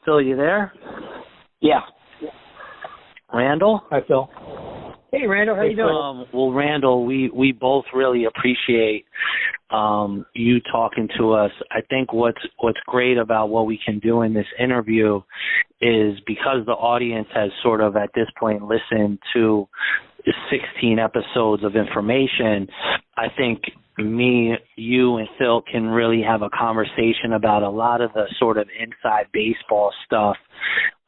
Phil, you there? Yeah. Randall? Hi, Phil. Hey, Randall. How you doing? Well, Randall, we both really appreciate you talking to us. I think what's great about what we can do in this interview is because the audience has sort of at this point listened to 16 episodes of information, I think me, you, and Phil can really have a conversation about a lot of the sort of inside baseball stuff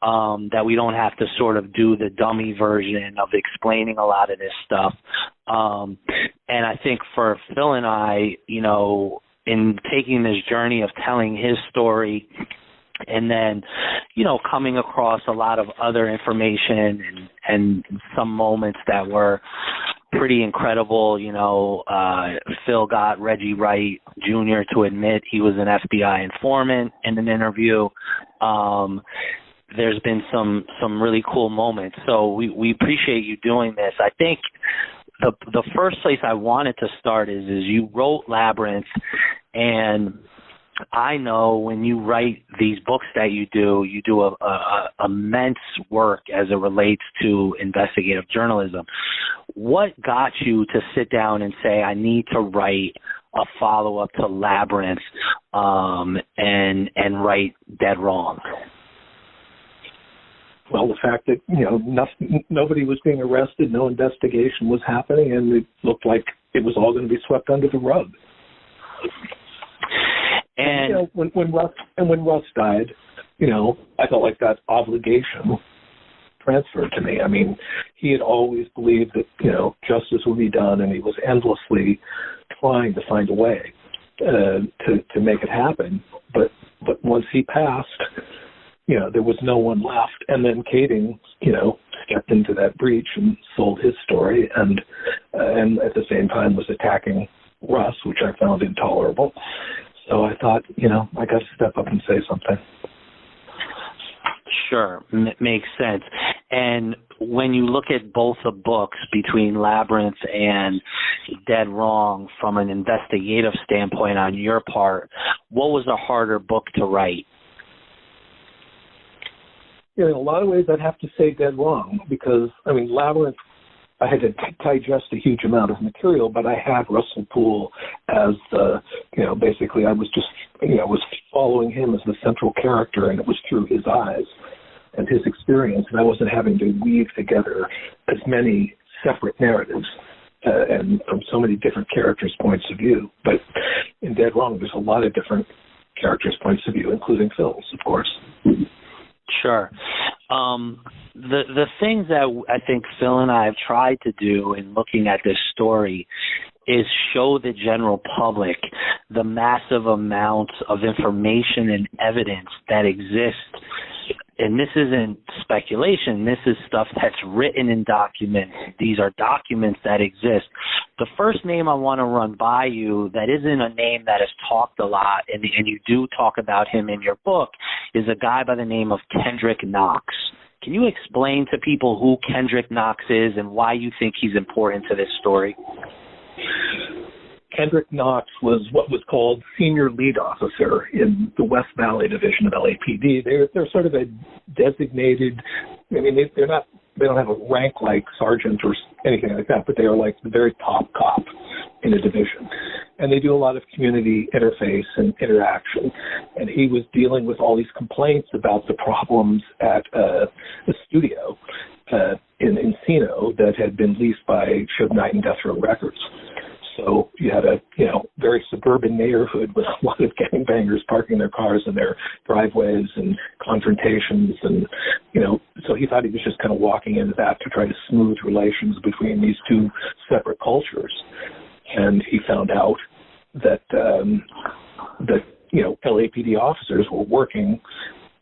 that we don't have to sort of do the dummy version of explaining a lot of this stuff. And I think for Phil and I, you know, in taking this journey of telling his story and then, you know, coming across a lot of other information and some moments that were pretty incredible. You know, Phil got Reggie Wright Jr. to admit he was an FBI informant in an interview. There's been some really cool moments. So we appreciate you doing this. I think the first place I wanted to start is you wrote Labyrinth, and I know when you write these books that you do immense work as it relates to investigative journalism. What got you to sit down and say, I need to write a follow-up to Labyrinth and write Dead Wrong? Well, the fact that, you know, nobody was being arrested, no investigation was happening, and it looked like it was all going to be swept under the rug. And you know, when Russ died, you know, I felt like that obligation transferred to me. I mean, he had always believed that, you know, justice would be done, and he was endlessly trying to find a way to make it happen. But once he passed, you know, there was no one left. And then Kading, you know, stepped into that breach and sold his story, and at the same time was attacking Russ, which I found intolerable. So I thought, you know, I got to step up and say something. Sure, makes sense. And when you look at both the books between Labyrinth and Dead Wrong from an investigative standpoint on your part, what was a harder book to write? You know, in a lot of ways, I'd have to say Dead Wrong, because, I mean, Labyrinth, I had to digest a huge amount of material, but I had Russell Poole as you know, basically I was just, you know, was following him as the central character, and it was through his eyes and his experience, and I wasn't having to weave together as many separate narratives and from so many different characters' points of view. But in Dead Wrong, there's a lot of different characters' points of view, including Phil's, of course. Sure. The things that I think Phil and I have tried to do in looking at this story is show the general public the massive amounts of information and evidence that exists. And this isn't speculation. This is stuff that's written in documents. These are documents that exist. The first name I want to run by you that isn't a name that is talked a lot, and you do talk about him in your book, is a guy by the name of Kendrick Knox. Can you explain to people who Kendrick Knox is and why you think he's important to this story? Kendrick Knox was what was called senior lead officer in the West Valley Division of LAPD. They're sort of a designated, I mean, they don't have a rank like sergeant or anything like that, but they are like the very top cop in a division. And they do a lot of community interface and interaction. And he was dealing with all these complaints about the problems at the studio in Encino that had been leased by Suge Knight and Death Row Records. So you had a, you know, very suburban neighborhood with a lot of gangbangers parking their cars in their driveways and confrontations, and, you know, so he thought he was just kind of walking into that to try to smooth relations between these two separate cultures. And he found out that you know, LAPD officers were working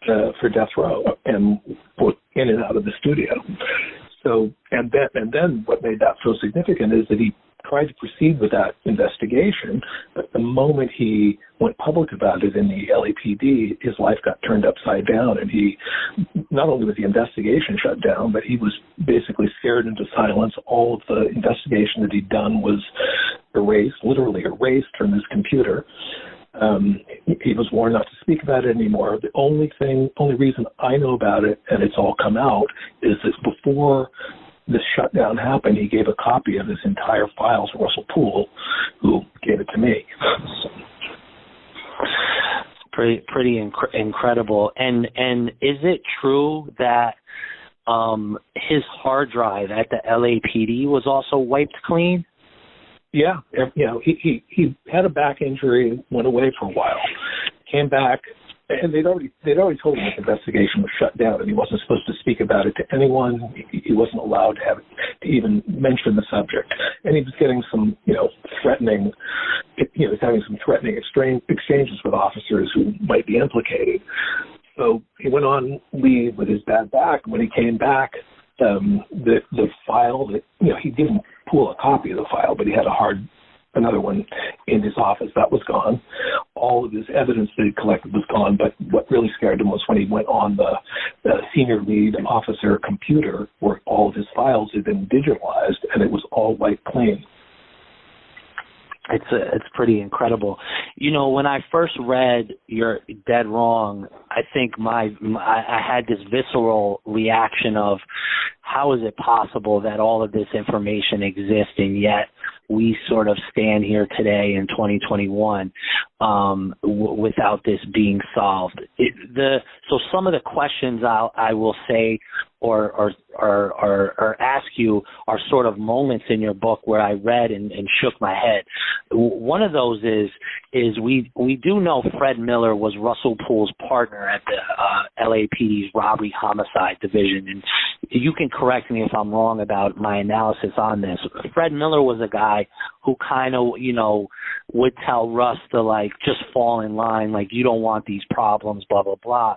for Death Row and were in and out of the studio. So and then what made that so significant is that he tried to proceed with that investigation, but the moment he went public about it in the LAPD, his life got turned upside down, and he, not only was the investigation shut down, but he was basically scared into silence. All of the investigation that he'd done was erased, literally erased from his computer, He was warned not to speak about it anymore. The only reason I know about it, and it's all come out, is that before this shutdown happened, he gave a copy of his entire files to Russell Poole, who gave it to me. Pretty incredible. And is it true that his hard drive at the LAPD was also wiped clean? Yeah, he had a back injury, went away for a while, came back, and they'd already told him the investigation was shut down, and he wasn't supposed to speak about it to anyone. He wasn't allowed to even mention the subject, and he was getting some, threatening. He was having some threatening exchanges with officers who might be implicated. So he went on leave with his bad back. When he came back, the file that he didn't pull a copy of the file, but he had another one in his office that was gone. All of his evidence that he collected was gone, but what really scared him was when he went on the senior lead officer computer where all of his files had been digitalized and it was all wiped clean. It's pretty incredible. When I first read your Dead Wrong, I think I had this visceral reaction of how is it possible that all of this information exists and yet we sort of stand here today in 2021 without this being solved. So some of the questions I will say or ask you are sort of moments in your book where I read and shook my head. One of those is we do know Fred Miller was Russell Poole's partner at the LAPD's robbery homicide division, and you can correct me if I'm wrong about my analysis on this. Fred Miller was a guy who kind of, would tell Russ to just fall in line, you don't want these problems, blah, blah, blah.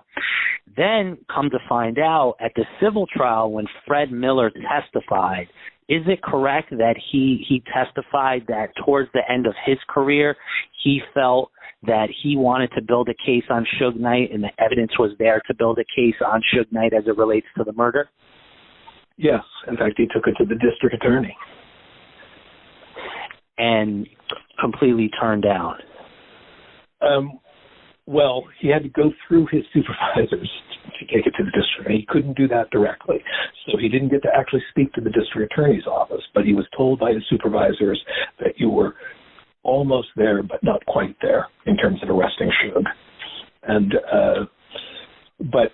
Then come to find out at the civil trial when Fred Miller testified, is it correct that he testified that towards the end of his career, he felt that he wanted to build a case on Suge Knight and the evidence was there to build a case on Suge Knight as it relates to the murder? Yes. In fact, he took it to the district attorney. And completely turned down. Well, he had to go through his supervisors to take it to the district. He couldn't do that directly. So he didn't get to actually speak to the district attorney's office, but he was told by his supervisors that you were almost there, but not quite there in terms of arresting Suge. And, but,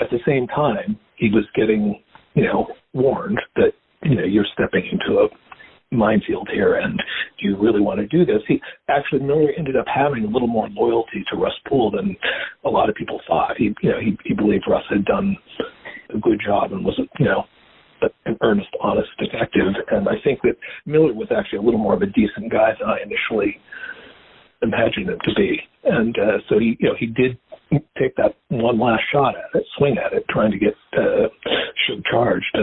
at the same time, he was getting, warned that, you're stepping into a minefield here, and do you really want to do this? Miller ended up having a little more loyalty to Russ Poole than a lot of people thought. He believed Russ had done a good job and was, an earnest, honest detective. And I think that Miller was actually a little more of a decent guy than I initially imagined him to be. And so he did take that one last shot at it, swing at it, trying to get Suge charged.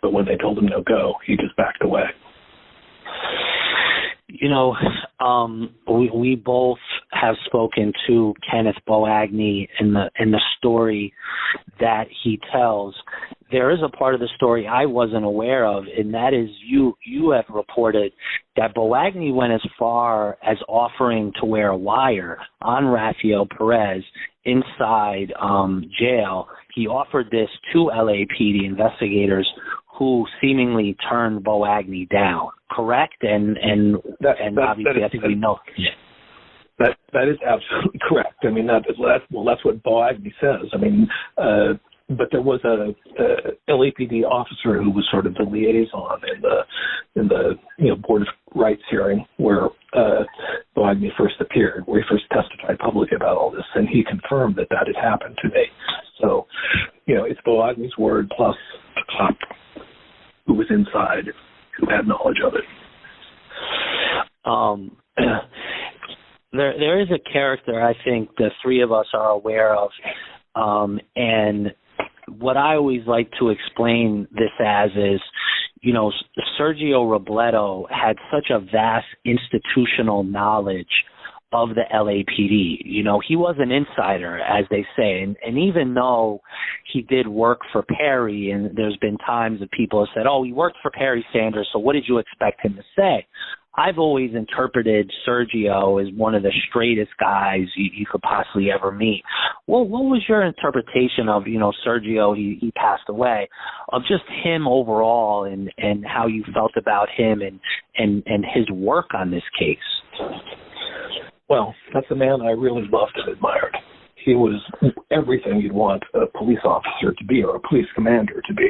But when they told him no go, he just backed away. We both have spoken to Kenneth Boagni in the story that he tells. There is a part of the story I wasn't aware of, and that is you have reported that Boagni went as far as offering to wear a wire on Rafael Perez inside jail. He offered this to LAPD investigators who seemingly turned Boagni down, correct? And obviously I think we know. That is absolutely correct. I mean, that's what Boagni says. I mean, but there was a LAPD officer who was sort of the liaison in the Board of Rights hearing where Boagni first appeared, where he first testified publicly about all this, and he confirmed that had happened to me. So, it's Boagni's word plus a cop who was inside who had knowledge of it. There is a character I think the three of us are aware of, and what I always like to explain this as is, Sergio Robledo had such a vast institutional knowledge of the LAPD. He was an insider, as they say, and even though he did work for Perry, and there's been times that people have said, oh, he worked for Perry Sanders, so what did you expect him to say? I've always interpreted Sergio as one of the straightest guys you could possibly ever meet. What was your interpretation of, Sergio, he passed away, of just him overall and how you felt about him and his work on this case? Well, that's a man I really loved and admired. He was everything you'd want a police officer to be or a police commander to be.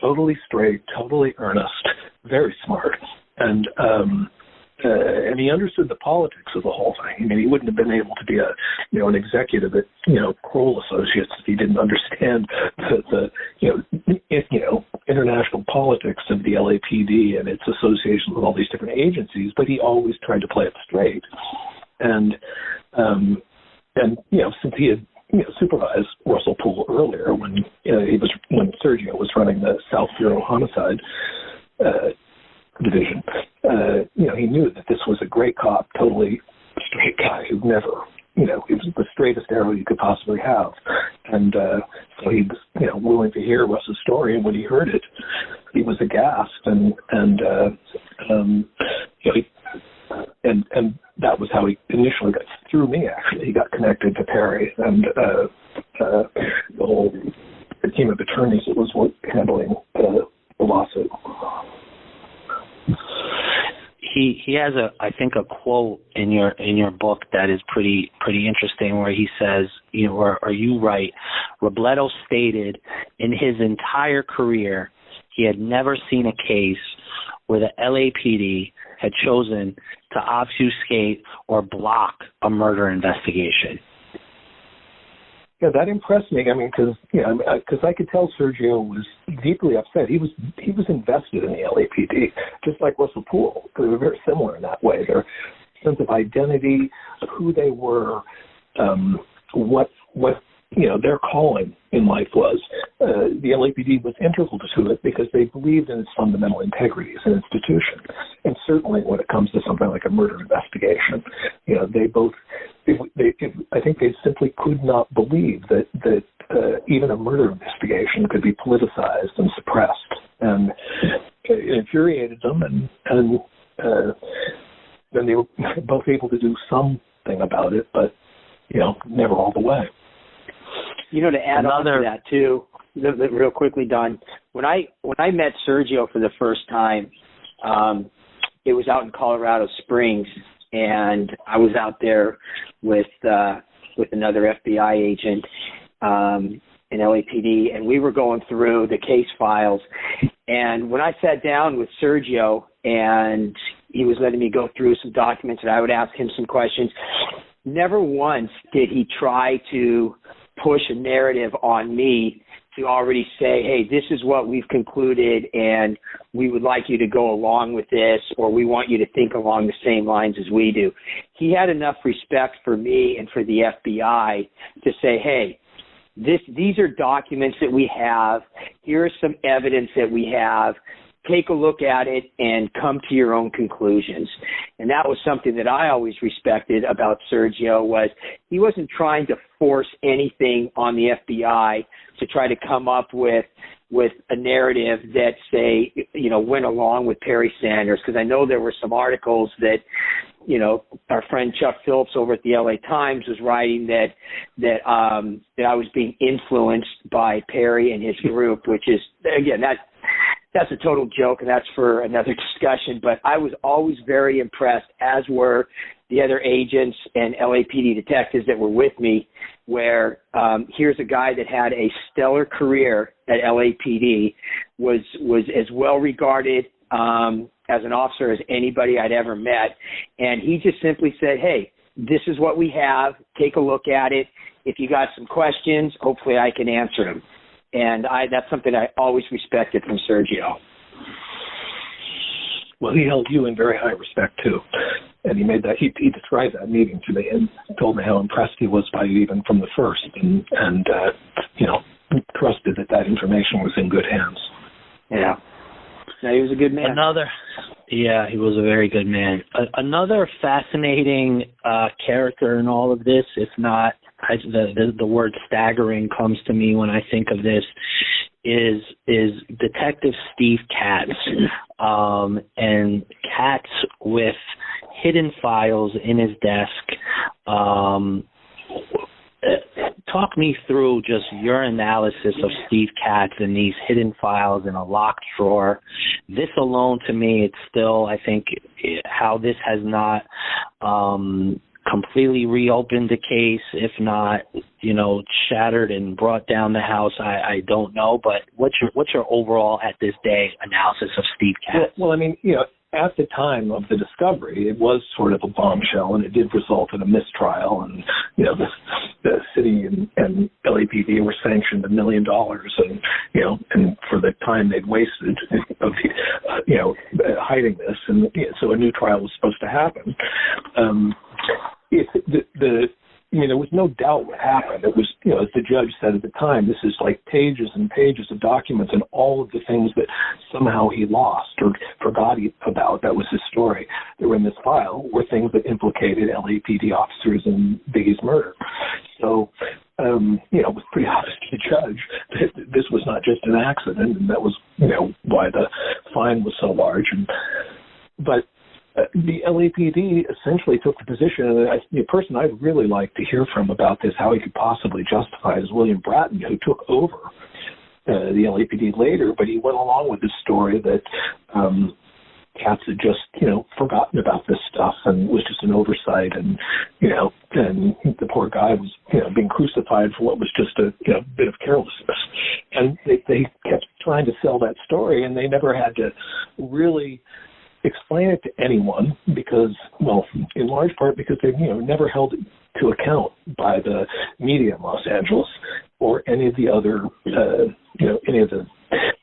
Totally straight, totally earnest, very smart. And he understood the politics of the whole thing. I mean, he wouldn't have been able to be an executive at, Kroll Associates if he didn't understand the international politics of the LAPD and its associations with all these different agencies, but he always tried to play it straight. And since he had supervised Russell Poole earlier when Sergio was running the South Bureau Homicide Division, he knew that this was a great cop, totally straight guy who never, he was the straightest arrow you could possibly have. And so he was, willing to hear Russ's story. And when he heard it, he was aghast. And that was how he initially got through me. Actually, he got connected to Perry and the whole team of attorneys that was handling the lawsuit. He has I think a quote in your book that is pretty interesting, where he says, are you right? Robledo stated in his entire career he had never seen a case where the LAPD had chosen to obfuscate or block a murder investigation. Yeah, that impressed me. I mean, because I could tell Sergio was deeply upset. He was invested in the LAPD, just like Russell Poole. They were very similar in that way. Their sense of identity, of who they were, what their calling in life was. The LAPD was integral to it because they believed in its fundamental integrity as an institution. And certainly when it comes to something like a murder investigation, they both, I think they simply could not believe that even a murder investigation could be politicized and suppressed. And it infuriated them, and then they were both able to do something about it, but, never all the way. To add on to that too, real quickly, Don, when I met Sergio for the first time, it was out in Colorado Springs, and I was out there with another FBI agent in LAPD, and we were going through the case files. And when I sat down with Sergio and he was letting me go through some documents and I would ask him some questions, never once did he try to push a narrative on me to already say, hey, this is what we've concluded and we would like you to go along with this, or we want you to think along the same lines as we do. He had enough respect for me and for the FBI to say, hey, these are documents that we have. Here's some evidence that we have. Take a look at it and come to your own conclusions. And that was something that I always respected about Sergio, was he wasn't trying to force anything on the FBI to try to come up with a narrative that, say, went along with Perry Sanders. Because I know there were some articles that, our friend Chuck Phillips over at the LA Times was writing that I was being influenced by Perry and his group, which is, again, that's a total joke, and that's for another discussion. But I was always very impressed, as were the other agents and LAPD detectives that were with me, where here's a guy that had a stellar career at LAPD, was as well regarded as an officer as anybody I'd ever met. And he just simply said, hey, this is what we have. Take a look at it. If you got some questions, hopefully I can answer them. And that's something I always respected from Sergio. Well, he held you in very high respect, too. And he made that, he described that meeting to me and told me how impressed he was by you even from the first, and trusted that information was in good hands. Yeah. No, he was a good man. He was a very good man. Another fascinating character in all of this, if not, the word staggering comes to me when I think of this, is Detective Steve Katz. and Katz with hidden files in his desk. Talk me through just your analysis of Steve Katz and these hidden files in a locked drawer. This alone, to me, it's still, I think, how this has not completely reopened the case, if not, shattered and brought down the house. I don't know, but what's your overall at this day analysis of Steve Katz? Well, I mean, at the time of the discovery, it was sort of a bombshell, and it did result in a mistrial. And the city and LAPD were sanctioned $1 million, and for the time they'd wasted, hiding this, and so a new trial was supposed to happen. There was no doubt what happened. It was, as the judge said at the time, this is like pages and pages of documents, and all of the things that somehow he lost or forgot about, that was his story, that were in this file, were things that implicated LAPD officers in Biggie's murder. So, it was pretty obvious to the judge that this was not just an accident, and that was, why the fine was so large. But the LAPD essentially took the position, and the person I'd really like to hear from about this, how he could possibly justify, is William Bratton, who took over the LAPD later, but he went along with this story that Katz had just, forgotten about this stuff and was just an oversight, and, and the poor guy was, being crucified for what was just a bit of carelessness. And they kept trying to sell that story, and they never had to really explain it to anyone because, in large part because they, never held it to account by the media in Los Angeles or any of the other, any of the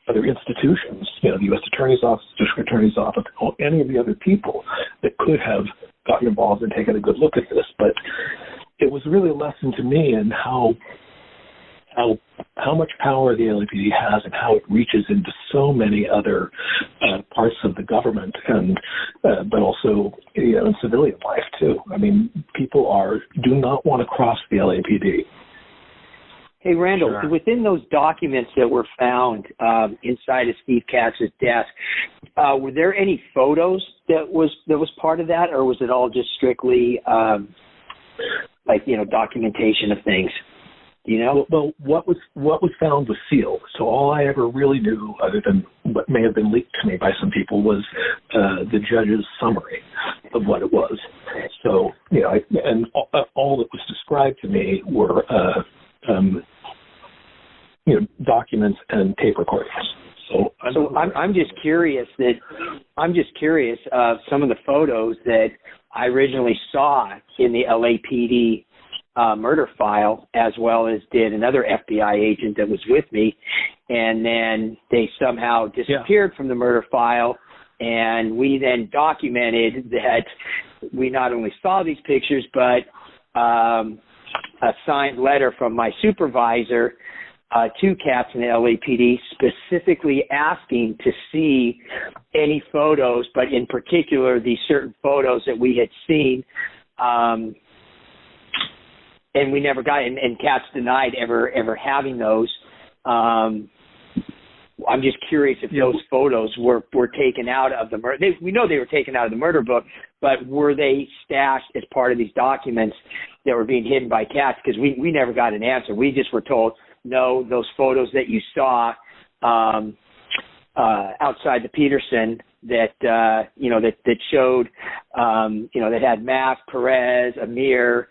other institutions, the U.S. Attorney's Office, District Attorney's Office, or any of the other people that could have gotten involved and taken a good look at this. But it was really a lesson to me in how much power the LAPD has and how it reaches into so many other parts of the government, and but also in civilian life too. I mean, people do not want to cross the LAPD. Hey, Randall, Sure. Within those documents that were found inside of Steve Katz's desk, were there any photos that was part of that, or was it all just strictly documentation of things? Well, what was found was sealed. So all I ever really knew, other than what may have been leaked to me by some people, was the judge's summary of what it was. So, and all that was described to me were, documents and tape recordings. So I'm just curious of some of the photos that I originally saw in the LAPD murder file, as well as did another FBI agent that was with me, and then they somehow disappeared from the murder file, and we then documented that we not only saw these pictures, but a signed letter from my supervisor to Katz and the LAPD specifically asking to see any photos, but in particular these certain photos that we had seen, and we never got, and Katz denied ever having those. I'm just curious if those photos were taken out of the murder. We know they were taken out of the murder book, but were they stashed as part of these documents that were being hidden by Katz? Because we never got an answer. We just were told, no, those photos that you saw outside the Peterson that showed, that had Mask, Perez, Amir,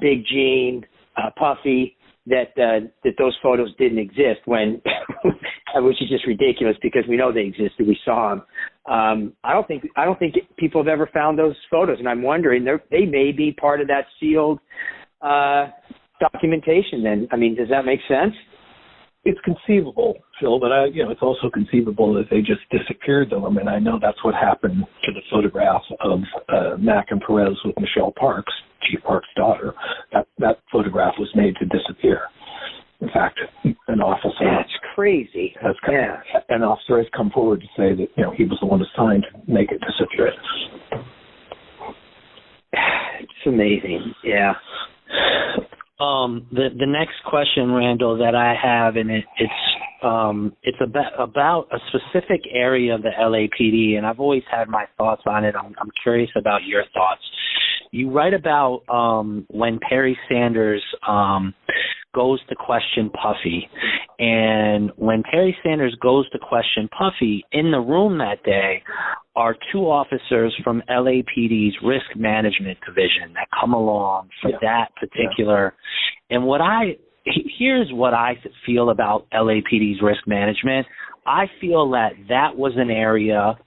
Big Gene, Puffy, that those photos didn't exist, when which is just ridiculous because we know they existed. We saw them. I don't think people have ever found those photos, and I'm wondering they may be part of that sealed documentation. Then, I mean, does that make sense? It's conceivable, Phil, but it's also conceivable that they just disappeared them. I mean, I know that's what happened to the photograph of Mac and Perez with Michelle Parks, Chief Parks' daughter. That photograph was made to disappear. In fact, an officer. That's crazy. An officer has come forward to say that he was the one assigned to make it disappear. It's amazing. Yeah. The next question, Randall, that I have, and it's it's about a specific area of the LAPD, and I've always had my thoughts on it. I'm curious about your thoughts. You write about when Perry Sanders goes to question Puffy, and when Perry Sanders goes to question Puffy, in the room that day are two officers from LAPD's risk management division that come along for that particular. And here's what I feel about LAPD's risk management. I feel that was an area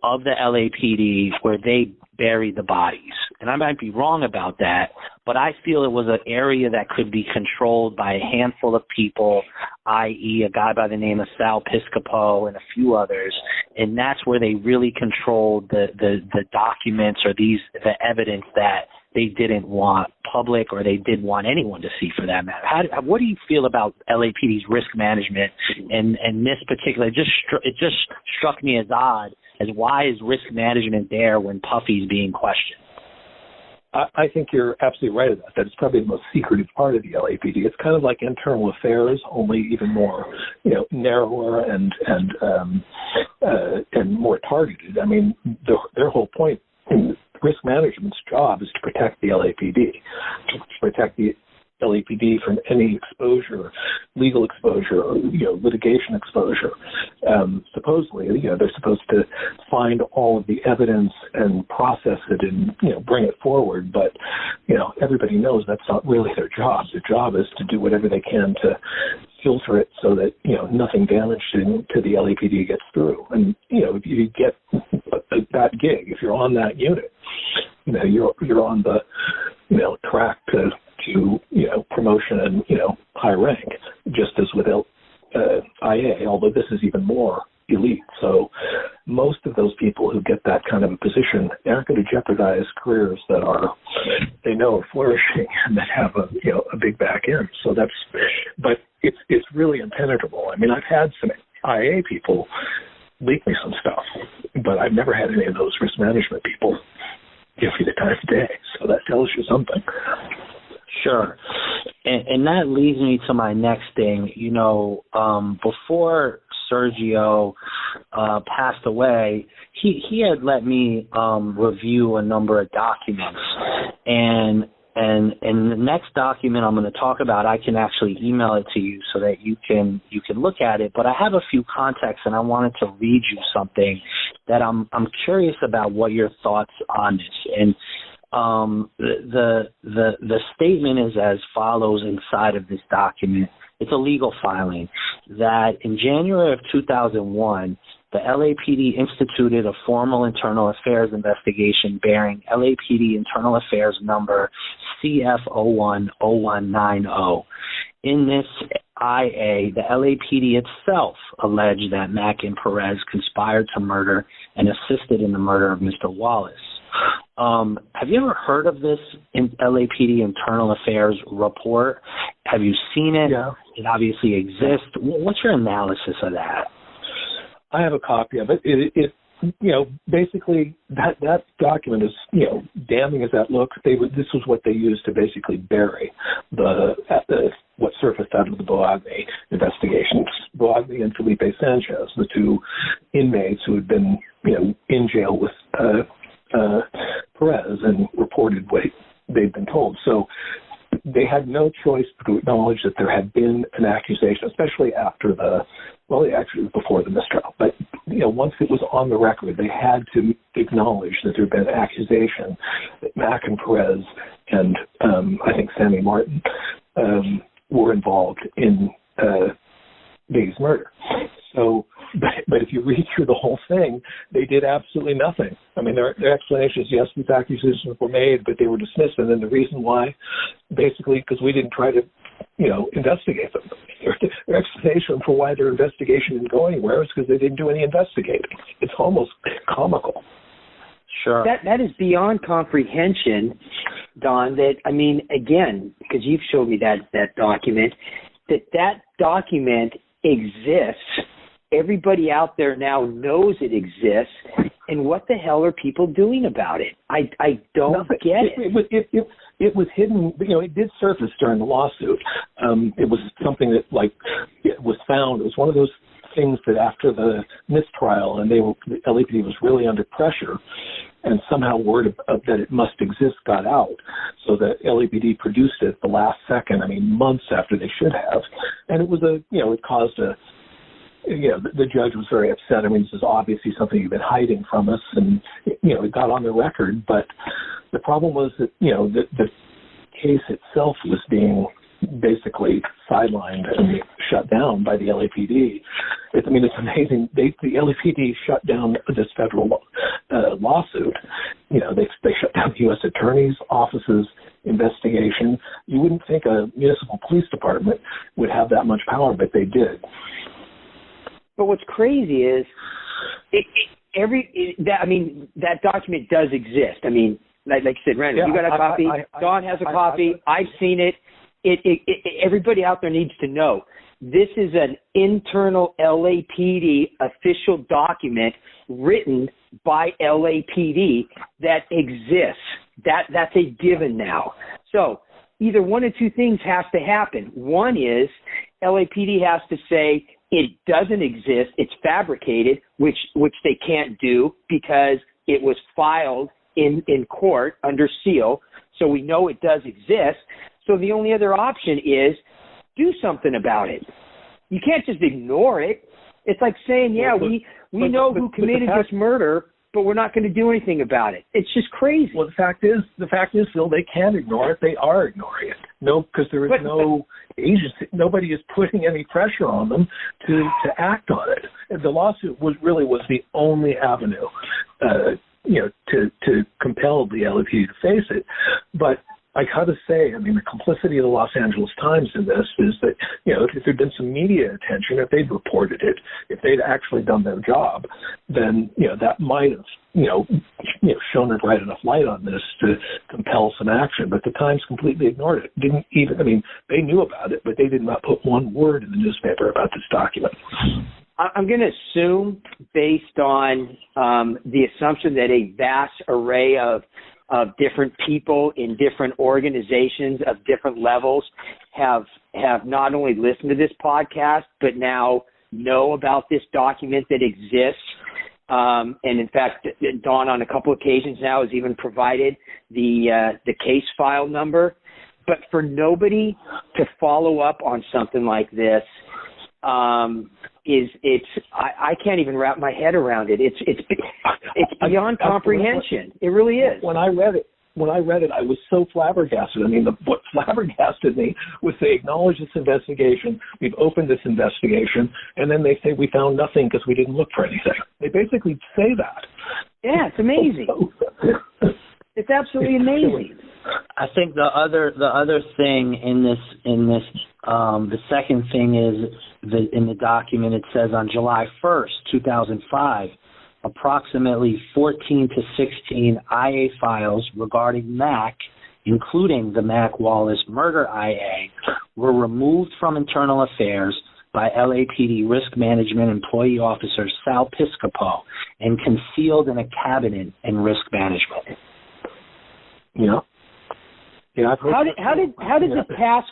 of the LAPD where they buried the bodies. And I might be wrong about that, but I feel it was an area that could be controlled by a handful of people, i.e. a guy by the name of Sal Piscopo and a few others. And that's where they really controlled the documents or the evidence that they didn't want public or they didn't want anyone to see, for that matter. What do you feel about LAPD's risk management and this particular? It just struck me as odd as why is risk management there when Puffy's being questioned? I think you're absolutely right about that. It's probably the most secretive part of the LAPD. It's kind of like internal affairs, only even more, narrower and more targeted. I mean, their whole point, risk management's job is to protect the LAPD, to protect the LAPD from any exposure, legal exposure, or, litigation exposure. Supposedly, they're supposed to find all of the evidence and process it and, bring it forward. But, everybody knows that's not really their job. Their job is to do whatever they can to filter it so that, nothing damaging to the LAPD gets through. And, if you get that gig, if you're on that unit, you're on the, track to promotion and, high rank, just as with IA, although this is even more elite. So most of those people who get that kind of a position aren't going to jeopardize careers that are flourishing and that have a big back end. So but it's really impenetrable. I mean, I've had some IA people leak me some stuff, but I've never had any of those risk management people give you the time of day. So that tells you something. Sure. And that leads me to my next thing. Before Sergio passed away, he had let me review a number of documents. And the next document I'm going to talk about, I can actually email it to you so that you can look at it. But I have a few contexts, and I wanted to read you something that I'm curious about what your thoughts on this. And the statement is as follows inside of this document. It's a legal filing that in January of 2001, the LAPD instituted a formal internal affairs investigation bearing LAPD Internal Affairs number CF010190. In this IA, the LAPD itself alleged that Mack and Perez conspired to murder and assisted in the murder of Mr. Wallace. Have you ever heard of this LAPD Internal Affairs report? Have you seen it? Yeah. It obviously exists. What's your analysis of that? I have a copy of it. It basically that document is, damning as that looks. This was what they used to basically bury what surfaced out of the Boagni investigations. Boagni and Felipe Sanchez, the two inmates who had been, in jail with Perez and reported what they'd been told. So they had no choice but to acknowledge that there had been an accusation, especially after actually it was before the mistrial. But, once it was on the record, they had to acknowledge that there had been an accusation that Mack and Perez and I think Sammy Martin were involved in Biggie's murder. So, but if you read through the whole thing, they did absolutely nothing. I mean, their explanation is, yes, these accusations were made, but they were dismissed. And then the reason why, basically, because we didn't try to, investigate them. Their explanation for why their investigation didn't go anywhere is because they didn't do any investigating. It's almost comical. Sure. That is beyond comprehension, Don. That, I mean, again, because you've showed me that document, that document exists. Everybody out there now knows it exists, and what the hell are people doing about it? I don't get it. It was hidden. It did surface during the lawsuit. It was something that, it was found. It was one of those things that after the mistrial and the LAPD was really under pressure, and somehow word of that it must exist got out. So the LAPD produced it at the last second, months after they should have. And it was it caused the judge was very upset. This is obviously something you've been hiding from us, and, it got on the record. But the problem was that, the case itself was being basically sidelined and shut down by the LAPD. It's amazing. The LAPD shut down this federal lawsuit. They shut down the U.S. Attorney's office's investigation. You wouldn't think a municipal police department would have that much power, but they did. But what's crazy is that document does exist. Like you said, Randall, you got a copy. Don has a copy. I've seen it. Everybody out there needs to know this is an internal LAPD official document written by LAPD that exists. That's a given now. So either one of two things has to happen. One is LAPD has to say it doesn't exist, it's fabricated, which they can't do because it was filed in court under seal, so we know it does exist. So the only other option is do something about it. You can't just ignore it. It's like saying, we know who committed this murder, but we're not going to do anything about it. It's just crazy. Well, the fact is, Phil, they can ignore it. They are ignoring it. No, because there is no agency. Nobody is putting any pressure on them to act on it. And the lawsuit was the only avenue, to compel the LAPD to face it. But I got to say, the complicity of the Los Angeles Times in this is that, if there'd been some media attention, if they'd reported it, if they'd actually done their job, then, that might have, shown a bright enough light on this to compel some action. But the Times completely ignored it. Didn't even, they knew about it, but they did not put one word in the newspaper about this document. I'm going to assume, based on the assumption that a vast array of different people in different organizations of different levels have not only listened to this podcast, but now know about this document that exists. And in fact, Dawn on a couple occasions now has even provided the case file number. But for nobody to follow up on something like this, I can't even wrap my head around it. It's beyond comprehension. It really is. When I read it, I was so flabbergasted. What flabbergasted me was they acknowledge this investigation. We've opened this investigation, and then they say we found nothing because we didn't look for anything. They basically say that. Yeah, it's amazing. It's absolutely amazing. I think the other thing in this the second thing is that in the document it says on July 1st, 2005, approximately 14 to 16 IA files regarding Mac, including the Mac Wallace murder IA, were removed from internal affairs by LAPD risk management employee officer Sal Piscopo and concealed in a cabinet in risk management. Yeah. How did the task?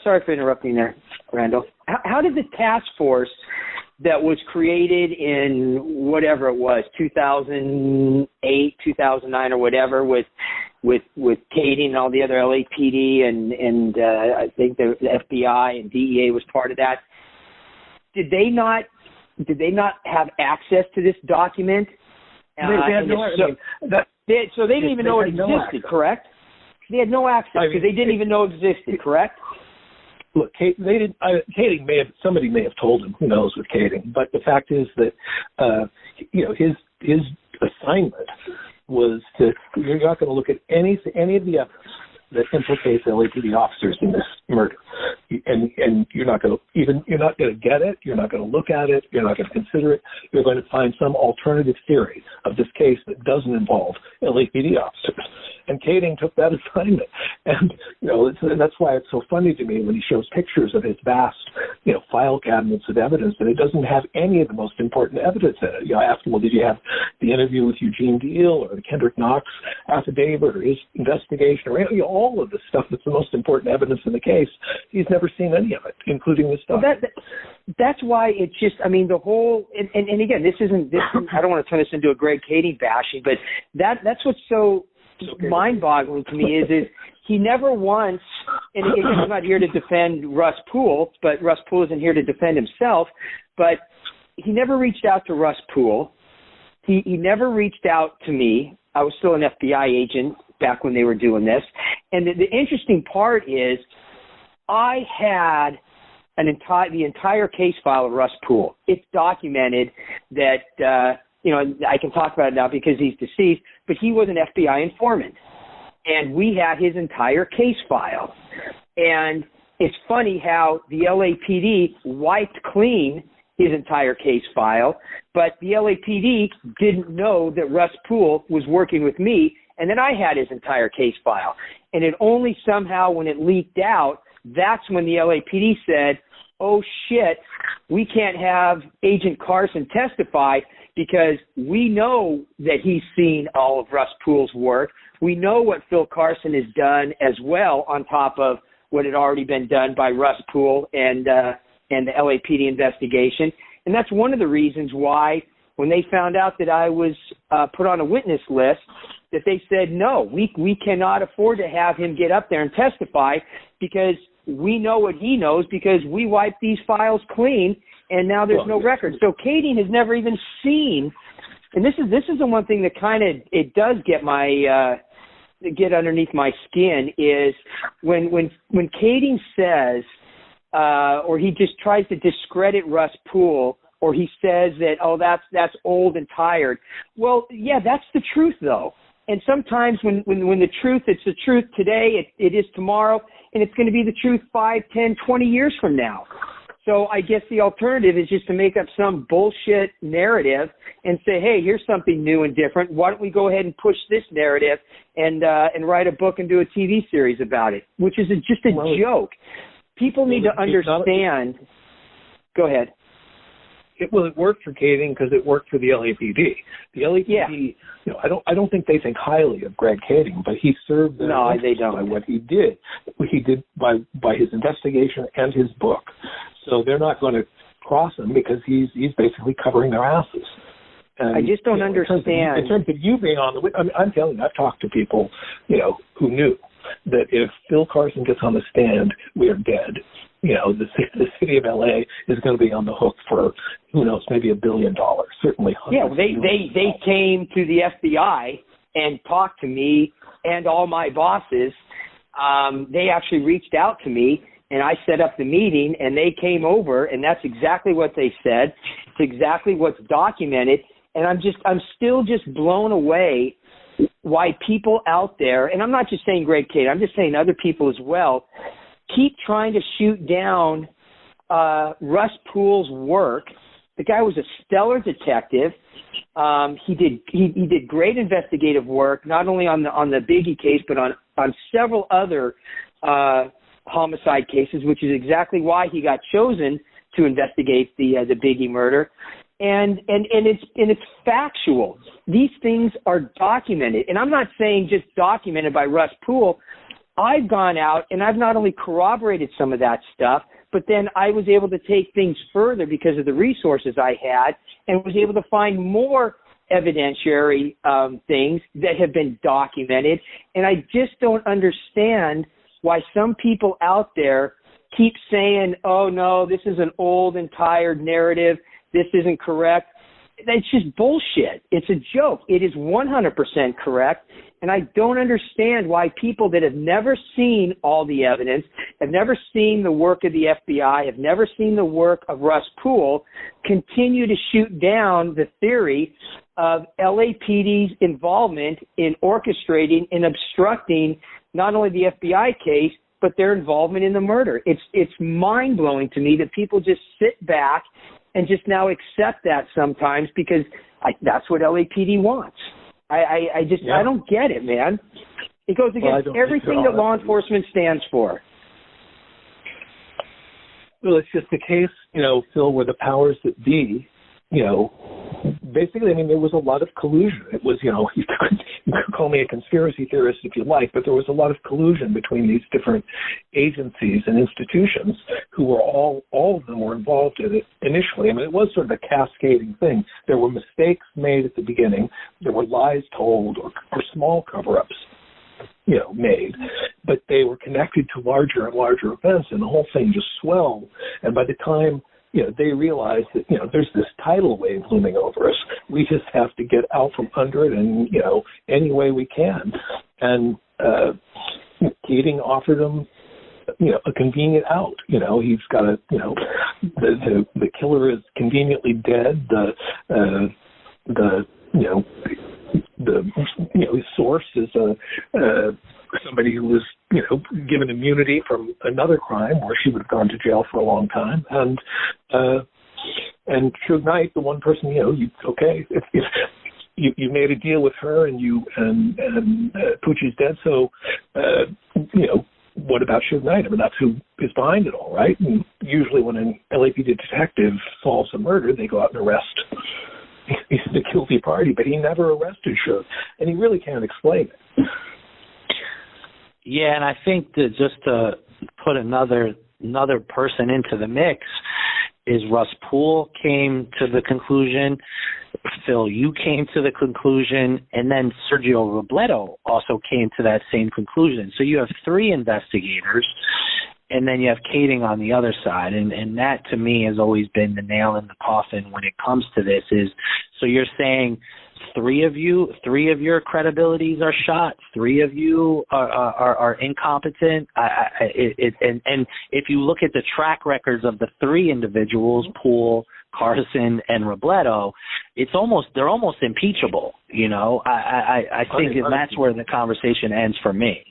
Sorry for interrupting there, Randall. How did the task force that was created in whatever it was, 2008, 2009, or whatever, with Katie and all the other LAPD and I think the FBI and DEA was part of that. Did they not have access to this document? They had no access. So they didn't even know it existed, correct? They had no access because they didn't even know it existed, correct? Look, Kading somebody may have told him, who knows with Kading, but the fact is that, his assignment was you're not going to look at any of the evidence that implicates LAPD officers in this murder, and you're not going to get it. You're not going to look at it. You're not going to consider it. You're going to find some alternative theory of this case that doesn't involve LAPD officers. And Kading took that assignment, and that's why it's so funny to me when he shows pictures of his vast file cabinets of evidence, and it doesn't have any of the most important evidence in it. I asked him, well, did you have the interview with Eugene Deal or the Kendrick Knox affidavit or his investigation or all of the stuff that's the most important evidence in the case? He's never seen any of it, including this stuff. That's why it's just, the whole, and again, this isn't, I don't want to turn this into a Greg Kading bashing, but that's what's so mind-boggling to me is he never once, and again, I'm not here to defend Russ Poole, but Russ Poole isn't here to defend himself, but he never reached out to Russ Poole. He never reached out to me. I was still an FBI agent back when they were doing this. And the interesting part is I had the entire case file of Russ Poole. It's documented that, I can talk about it now because he's deceased, but he was an FBI informant. And we had his entire case file. And it's funny how the LAPD wiped clean his entire case file, but the LAPD didn't know that Russ Poole was working with me, and then I had his entire case file. And it only somehow, when it leaked out, that's when the LAPD said, oh, shit, we can't have Agent Carson testify because we know that he's seen all of Russ Poole's work. We know what Phil Carson has done as well on top of what had already been done by Russ Poole and the LAPD investigation. And that's one of the reasons why when they found out that I was put on a witness list, that they said, no, we cannot afford to have him get up there and testify because we know what he knows because we wiped these files clean and now there's no record. So Kading has never even seen, and this is the one thing that kind of, it does get get underneath my skin is when Kading says, or he just tries to discredit Russ Poole, or he says that, oh, that's old and tired. Well, yeah, that's the truth though. And sometimes when the truth, it's the truth today, it is tomorrow, and it's going to be the truth 5, 10, 20 years from now. So I guess the alternative is just to make up some bullshit narrative and say, hey, here's something new and different. Why don't we go ahead and push this narrative and write a book and do a TV series about it, which is just a joke. People need to understand. Go ahead. It worked for Kading because it worked for the LAPD. The LAPD, I don't think they think highly of Greg Kading, but he served them by what he did. He did by his investigation and his book. So they're not going to cross him because he's basically covering their asses. And, I just don't understand. In terms of you being on the, I'm telling you, I've talked to people, who knew that if Phil Carson gets on the stand, we are dead. The city of LA is going to be on the hook for, who knows, maybe $1 billion, certainly. Yeah, they came to the FBI and talked to me and all my bosses. They actually reached out to me, and I set up the meeting, and they came over, and that's exactly what they said. It's exactly what's documented, and I'm still just blown away why people out there, and I'm not just saying Greg Kading, I'm just saying other people as well, keep trying to shoot down Russ Poole's work. The guy was a stellar detective. He did great investigative work, not only on the Biggie case, but on several other homicide cases, which is exactly why he got chosen to investigate the Biggie murder. And it's factual. These things are documented, and I'm not saying just documented by Russ Poole. I've gone out and I've not only corroborated some of that stuff, but then I was able to take things further because of the resources I had and was able to find more evidentiary things that have been documented. And I just don't understand why some people out there keep saying, oh, no, this is an old and tired narrative. This isn't correct. It's just bullshit. It's a joke. It is 100% correct. And I don't understand why people that have never seen all the evidence, have never seen the work of the FBI, have never seen the work of Russ Poole, continue to shoot down the theory of LAPD's involvement in orchestrating and obstructing not only the FBI case, but their involvement in the murder. It's mind-blowing to me that people just sit back and just now accept that sometimes because that's what LAPD wants. I don't get it, man. It goes against everything that law enforcement stands for. Well, it's just the case, Phil, where the powers that be, basically, there was a lot of collusion. It was, you could call me a conspiracy theorist if you like, but there was a lot of collusion between these different agencies and institutions who were all of them were involved in it initially. It was sort of a cascading thing. There were mistakes made at the beginning. There were lies told or small cover-ups, made, but they were connected to larger and larger events, and the whole thing just swelled. And by the time they realized that, there's this tidal wave looming over us. We just have to get out from under it and, any way we can. And Keating offered him, a convenient out. He's got the killer is conveniently dead. His source is somebody who was, given immunity from another crime where she would have gone to jail for a long time. And Suge Knight, the one person, if you made a deal with her and Poochie's dead, so, what about Suge Knight? That's who is behind it all, right? And usually when an LAPD detective solves a murder, they go out and arrest the guilty party, but he never arrested Suge, and he really can't explain it. Yeah, and I think that just to put another person into the mix is Russ Poole came to the conclusion, Phil, you came to the conclusion, and then Sergio Robledo also came to that same conclusion. So you have three investigators, and then you have Keating on the other side, and that to me has always been the nail in the coffin when it comes to this. Is so you're saying three of your credibilities are shot, three of you are incompetent. And if you look at the track records of the three individuals, Poole, Carson, and Robledo, they're almost impeachable. I think that's where the conversation ends for me.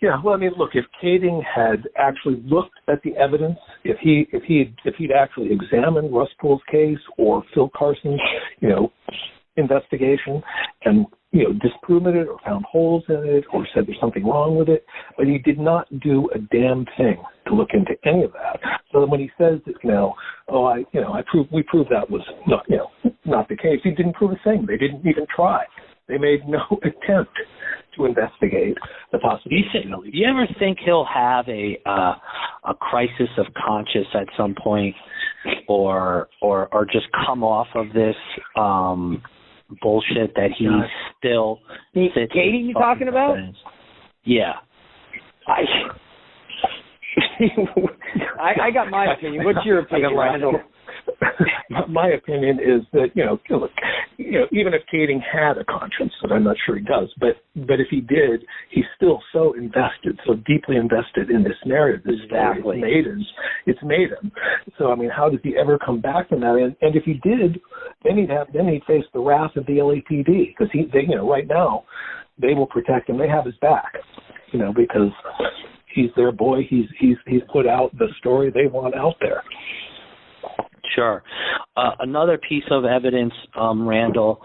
Yeah, well, look, if Keating had actually looked at the evidence, if he'd actually examined Russ Poole's case or Phil Carson's, investigation and, disproven it or found holes in it or said there's something wrong with it, but he did not do a damn thing to look into any of that. So then when he says that, we proved that was not the case, he didn't prove a thing. They didn't even try. They made no attempt to investigate the possibility. Do you ever think he'll have a crisis of conscience at some point, or just come off of this bullshit that he still sits? Keating, you talking about? Yeah. I got my opinion. What's your opinion, Randall? My opinion is that, look, even if Keating had a conscience, and I'm not sure he does, but if he did, he's still so deeply invested in this narrative. This exactly. Story, it's made him. So, how does he ever come back from that? And if he did, then he'd face the wrath of the LAPD, because right now they will protect him. They have his back, because he's their boy. He's put out the story they want out there. Sure. Another piece of evidence, Randall,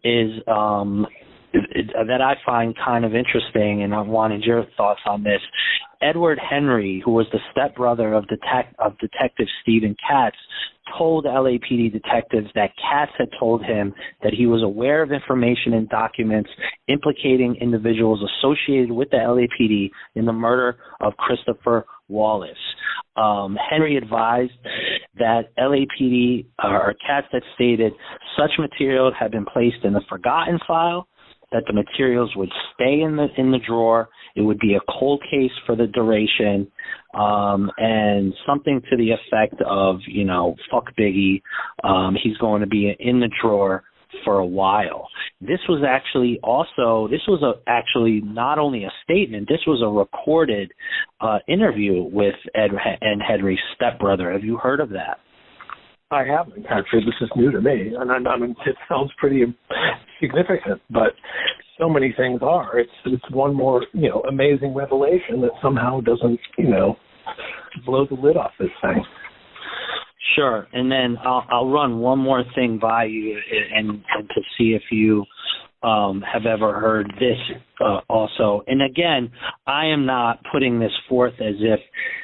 is that I find kind of interesting, and I wanted your thoughts on this. Edward Henry, who was the stepbrother of Detective Stephen Katz, told LAPD detectives that Katz had told him that he was aware of information and documents implicating individuals associated with the LAPD in the murder of Christopher Wallace. Henry advised that LAPD or Katz had stated such material had been placed in the forgotten file, that the materials would stay in the drawer. It would be a cold case for the duration, and something to the effect of, fuck Biggie. He's going to be in the drawer for a while. This was actually not only a statement, this was a recorded interview with Ed and Henry's stepbrother. Have you heard of that? I haven't, actually. This is new to me, and it sounds pretty significant, but so many things are. It's one more, amazing revelation that somehow doesn't, blow the lid off this thing. Sure, and then I'll run one more thing by you and to see if you have ever heard this also. And again, I am not putting this forth as if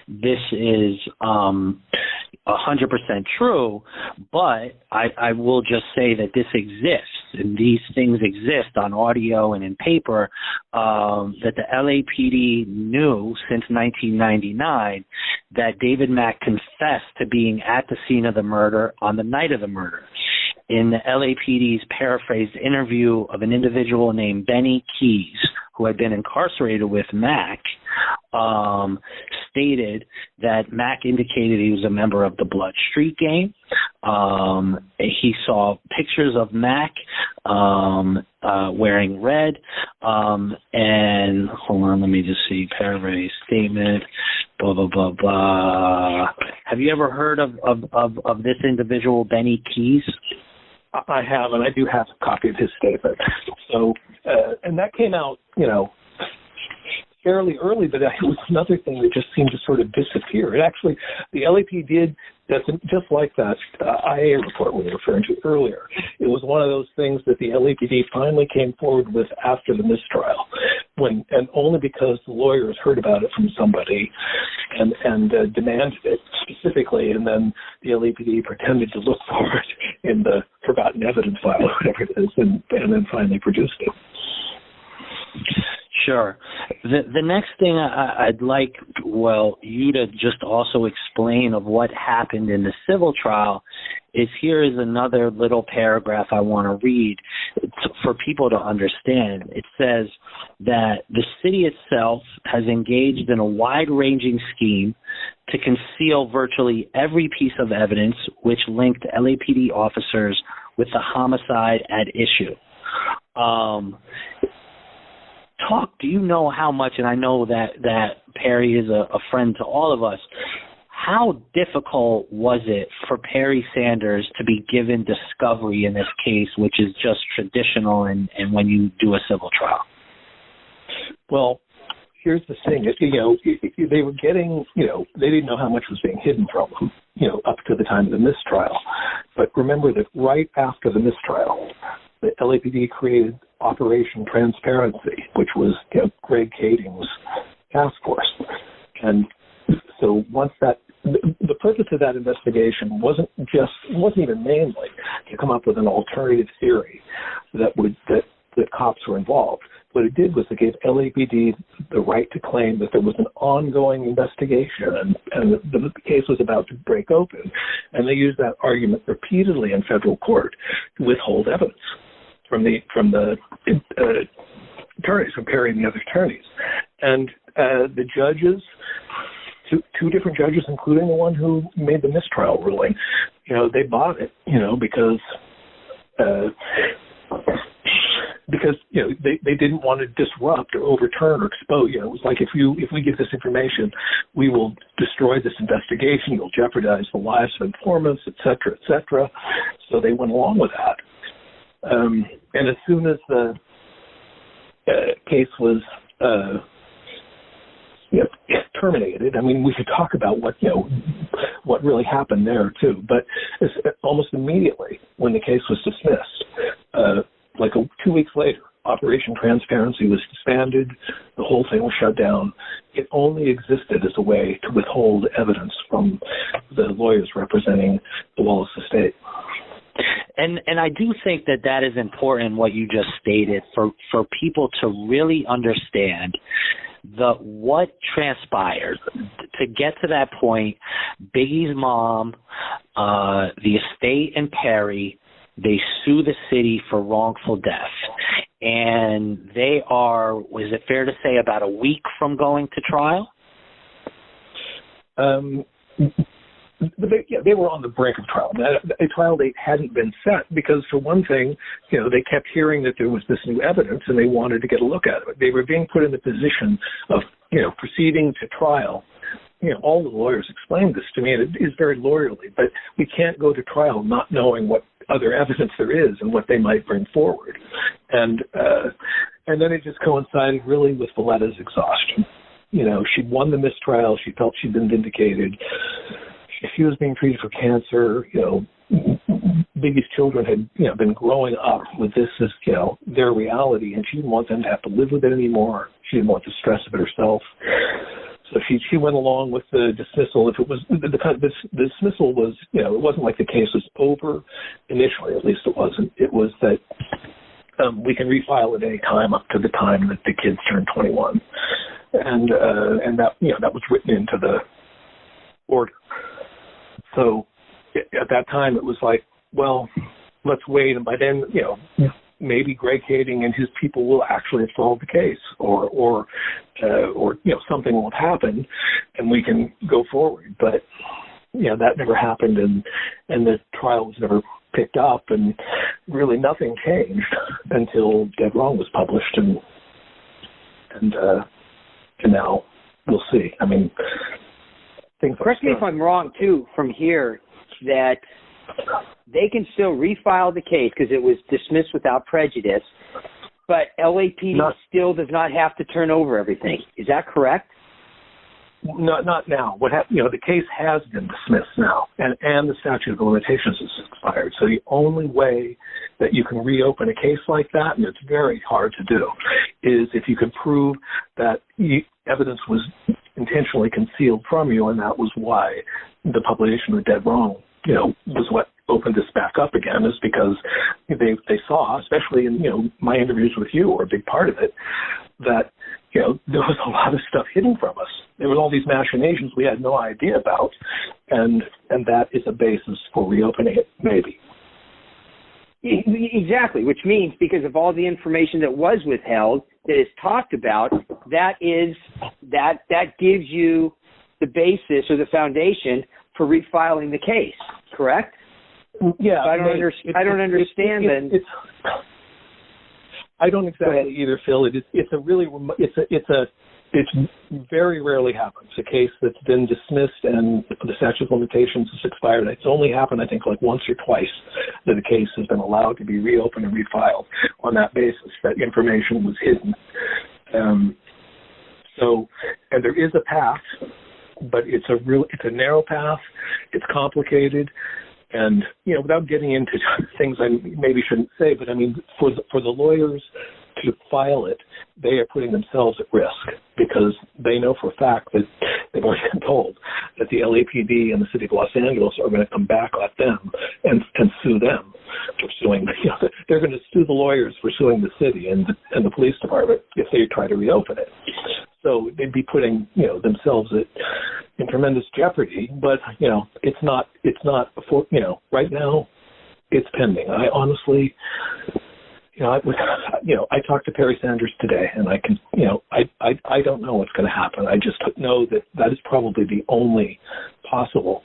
this is 100% true, but I will just say that this exists, and these things exist on audio and in paper, that the LAPD knew since 1999 that David Mack confessed to being at the scene of the murder on the night of the murder. In the LAPD's paraphrased interview of an individual named Benny Keys, who had been incarcerated with Mack, stated that Mack indicated he was a member of the Blood Street Gang. He saw pictures of Mack wearing red. And hold on, let me just see, paraphrase statement, blah, blah, blah, blah. Have you ever heard of this individual, Benny Keys? I have, and I do have a copy of his statement. So, and that came out, fairly early, but it was another thing that just seemed to sort of disappear. It actually, the LAPD did, just like that IA report we were referring to earlier. It was one of those things that the LAPD finally came forward with after the mistrial, and only because the lawyers heard about it from somebody and demanded it specifically, and then the LAPD pretended to look for it in the forgotten evidence file, or whatever it is, and then finally produced it. Sure. The next thing I'd like, you to just also explain of what happened in the civil trial is, here is another little paragraph I want to read for people to understand. It says that the city itself has engaged in a wide-ranging scheme to conceal virtually every piece of evidence which linked LAPD officers with the homicide at issue. Do you know how much, and I know that Perry is a friend to all of us, how difficult was it for Perry Sanders to be given discovery in this case, which is just traditional and when you do a civil trial? Well, here's the thing. They were getting, they didn't know how much was being hidden from them, up to the time of the mistrial. But remember that right after the mistrial, the LAPD created Operation Transparency, which was Greg Kading's task force. And so once the purpose of that investigation wasn't even mainly to come up with an alternative theory that cops were involved. What it did was it gave LAPD the right to claim that there was an ongoing investigation and the case was about to break open. And they used that argument repeatedly in federal court to withhold evidence from the attorneys, from Perry and the other attorneys. And the judges, two different judges, including the one who made the mistrial ruling, they bought it, because they didn't want to disrupt or overturn or expose. It was like, if we give this information, we will destroy this investigation. You'll jeopardize the lives of informants, et cetera, et cetera. So they went along with that. And as soon as the case was terminated, I mean, we could talk about what really happened there too. But almost immediately, when the case was dismissed, 2 weeks later, Operation Transparency was disbanded. The whole thing was shut down. It only existed as a way to withhold evidence from the lawyers representing the Wallace estate. And I do think that is important, what you just stated, for people to really understand what transpired to get to that point. Biggie's mom, the estate, and Perry, they sue the city for wrongful death. And they are, is it fair to say, about a week from going to trial? They were on the brink of trial. A trial date hadn't been set because, for one thing, they kept hearing that there was this new evidence and they wanted to get a look at it. They were being put in the position of, proceeding to trial. All the lawyers explained this to me, and it is very lawyerly, but we can't go to trial not knowing what other evidence there is and what they might bring forward. And then it just coincided really with Valletta's exhaustion. She'd won the mistrial. She felt she'd been vindicated. She was being treated for cancer. Biggie's children had, been growing up with this as, their reality, and she didn't want them to have to live with it anymore. She didn't want the stress of it herself. So she went along with the dismissal. If it was the dismissal was, it wasn't like the case was over initially. At least it wasn't. It was that we can refile at any time up to the time that the kids turn 21, and that that was written into the order. So at that time it was like, well, let's wait, and by then, maybe Greg Kading and his people will actually have solved the case, or something will have happened, and we can go forward. But that never happened, and the trial was never picked up, and really nothing changed until Dead Wrong was published, and now we'll see. I mean, things. Correct me if I'm wrong too. From here, that they can still refile the case because it was dismissed without prejudice, but LAPD still does not have to turn over everything. Is that correct? Not now. What happened? The case has been dismissed now, and the statute of limitations has expired. So the only way that you can reopen a case like that, and it's very hard to do, is if you can prove that evidence was intentionally concealed from you, and that was why the publication of Dead Wrong, was what opened this back up again, is because they saw, especially in my interviews with you, or a big part of it, that there was a lot of stuff hidden from us. There was all these machinations we had no idea about, and that is a basis for reopening it, maybe. Exactly, which means because of all the information that was withheld, that is talked about, that gives you the basis or the foundation for refiling the case, correct? Yeah. So I don't understand then. I don't exactly either, Phil. It's very rarely happens. A case that's been dismissed and the statute of limitations has expired. It's only happened, I think, like once or twice that a case has been allowed to be reopened and refiled on that basis, that information was hidden. And there is a path, but it's a narrow path. It's complicated. And, without getting into things I maybe shouldn't say, but I mean, for the lawyers to file it, they are putting themselves at risk because they know for a fact that they've already been told that the LAPD and the city of Los Angeles are going to come back at them and sue them for suing. They're going to sue the lawyers for suing the city and the police department if they try to reopen it. So they'd be putting, themselves in tremendous jeopardy. But it's not right now it's pending. I honestly, I talked to Perry Sanders today, and I can, I don't know what's going to happen. I just know that is probably the only possible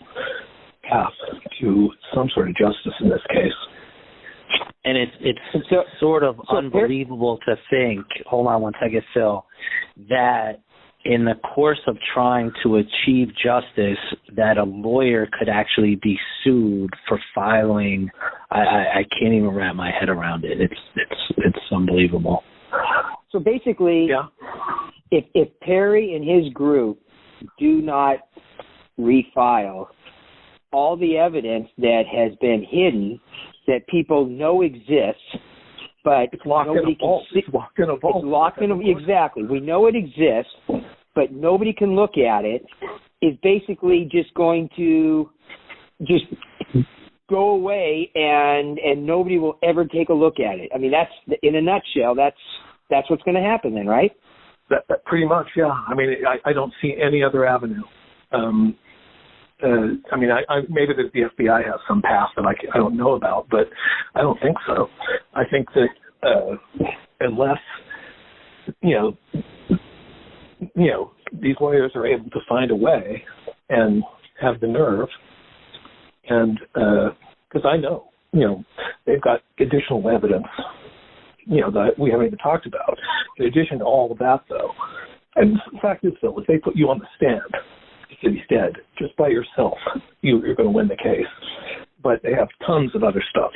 path to some sort of justice in this case. And it's sort of unbelievable to think, hold on one second, Phil, that in the course of trying to achieve justice, that a lawyer could actually be sued for filing. I can't even wrap my head around it. It's unbelievable. So basically, if Perry and his group do not refile, all the evidence that has been hidden that people know exists, but it's locked in a vault. It's locked in a vault. It's locked in exactly. We know it exists, but nobody can look at it. Is basically just going to just go away, and nobody will ever take a look at it. I mean, that's in a nutshell. That's what's going to happen then, right? That pretty much, yeah. I mean, I don't see any other avenue. Maybe the FBI has some path that I don't know about, but I don't think so. I think that unless these lawyers are able to find a way and have the nerve, and because I know they've got additional evidence that we haven't even talked about. In addition to all of that, though, and the fact is, Phil, if they put you on the stand, the city's dead. Just by yourself, you're going to win the case. But they have tons of other stuff.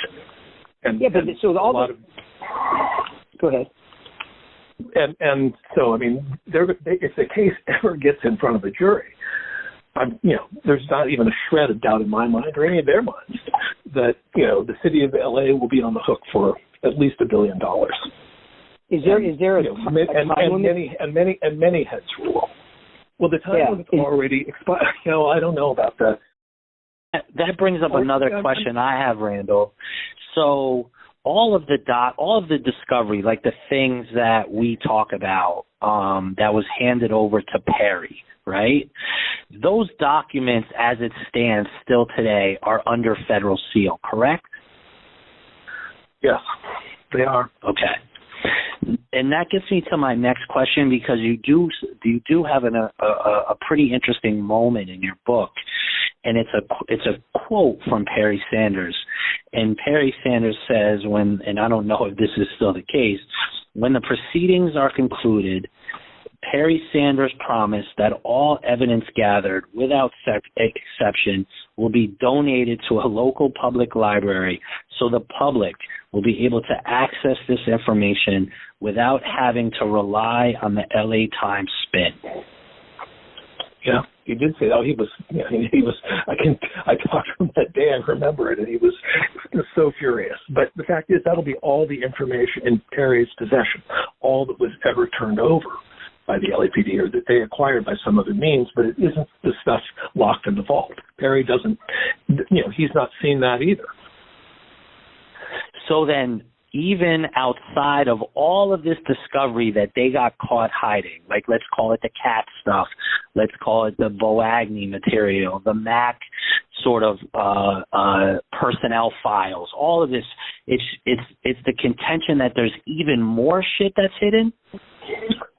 Go ahead. And so, I mean, if the case ever gets in front of a jury, there's not even a shred of doubt in my mind or any of their minds that, the city of LA will be on the hook for at least $1 billion. Is there a time limit? And many heads rule. Well, the time limit's already expired. I don't know about that. That brings up another question I have, Randall. So all of the discovery, like the things that we talk about, that was handed over to Perry, right? Those documents, as it stands still today, are under federal seal, correct? Yes, they are. Okay. And that gets me to my next question, because you do have a pretty interesting moment in your book, and it's a quote from Perry Sanders. And Perry Sanders says, and I don't know if this is still the case, when the proceedings are concluded, Perry Sanders promised that all evidence gathered, without exception, will be donated to a local public library so the public will be able to access this information without having to rely on the LA Times spin. Yeah, he did say that. He was. I talked to him that day. I remember it, and he was so furious. But the fact is, that'll be all the information in Perry's possession, all that was ever turned over by the LAPD, or that they acquired by some other means. But it isn't the stuff locked in the vault. Perry doesn't. He's not seen that either. So then, even outside of all of this discovery that they got caught hiding, like let's call it the Katz stuff, let's call it the Boagni material, the Mac sort of personnel files, all of this, it's the contention that there's even more shit that's hidden?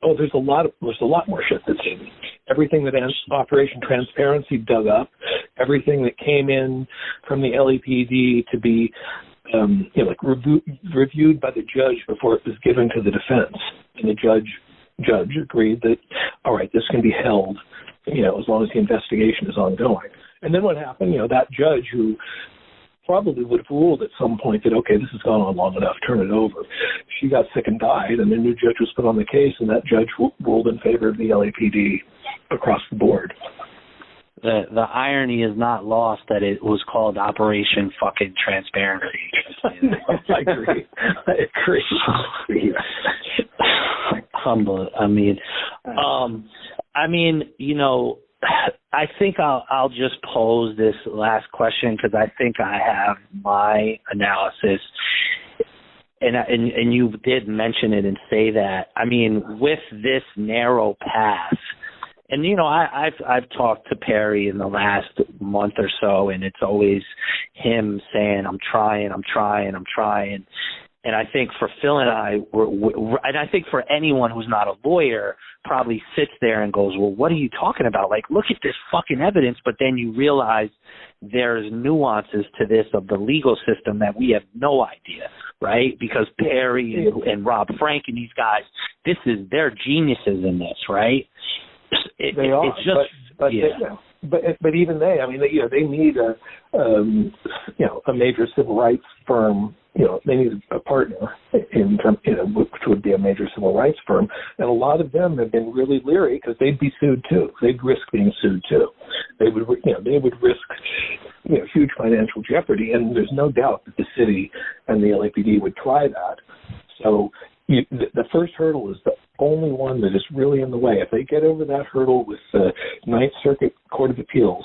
Oh, there's a lot more shit that's hidden. Everything that Operation Transparency dug up, everything that came in from the LAPD to be reviewed by the judge before it was given to the defense, and the judge agreed that, all right, this can be held, as long as the investigation is ongoing. And then what happened? That judge, who probably would have ruled at some point that, okay, this has gone on long enough, turn it over. She got sick and died, and a new judge was put on the case, and that judge ruled in favor of the LAPD across the board. The irony is not lost that it was called Operation fucking Transparency. I agree. Humble. I think I'll just pose this last question, because I think I have my analysis. And you did mention it and say that. With this narrow path, and I've talked to Perry in the last month or so, and it's always him saying, I'm trying. And I think for Phil and I, and I think for anyone who's not a lawyer, probably sits there and goes, well, what are you talking about? Like, look at this fucking evidence. But then you realize there's nuances to this of the legal system that we have no idea, right? Because Perry and Rob Frank and these guys, they're geniuses in this, right? They are, it's just, but even they need a major civil rights firm. They need a partner in terms, which would be a major civil rights firm, and a lot of them have been really leery because they'd be sued too. They'd risk being sued too. They would risk huge financial jeopardy, and there's no doubt that the city and the LAPD would try that. So the first hurdle is the only one that is really in the way. If they get over that hurdle with the Ninth Circuit Court of Appeals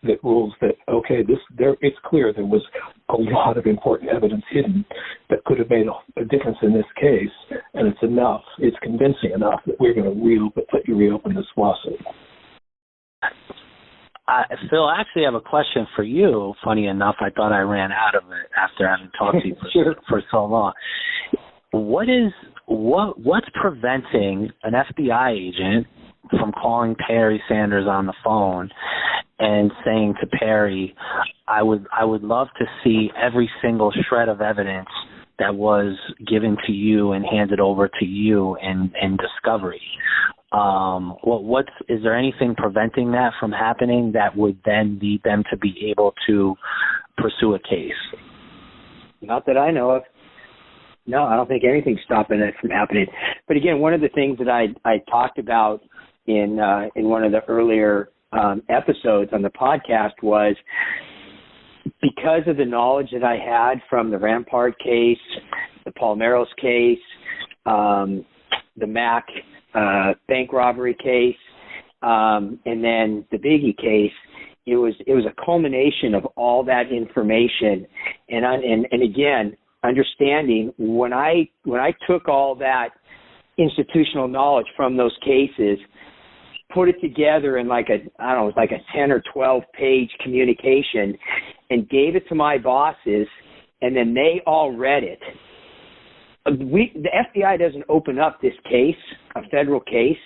that rules that, okay, it's clear there was a lot of important evidence hidden that could have made a difference in this case, and it's convincing enough that we're going to let you reopen this lawsuit. Phil, I actually have a question for you. Funny enough, I thought I ran out of it after having talked to you for so long. What's preventing an FBI agent from calling Perry Sanders on the phone and saying to Perry, I would love to see every single shred of evidence that was given to you and handed over to you in discovery? Is there anything preventing that from happening that would then lead them to be able to pursue a case? Not that I know of. No, I don't think anything's stopping it from happening. But again, one of the things that I talked about in one of the earlier episodes on the podcast was because of the knowledge that I had from the Rampart case, the Palmeros case, the Mac bank robbery case, and then the Biggie case, it was a culmination of all that information, and again, understanding when I took all that institutional knowledge from those cases, put it together in like a 10 or 12 page communication, and gave it to my bosses, and then they all read it. The FBI doesn't open up this case, a federal case,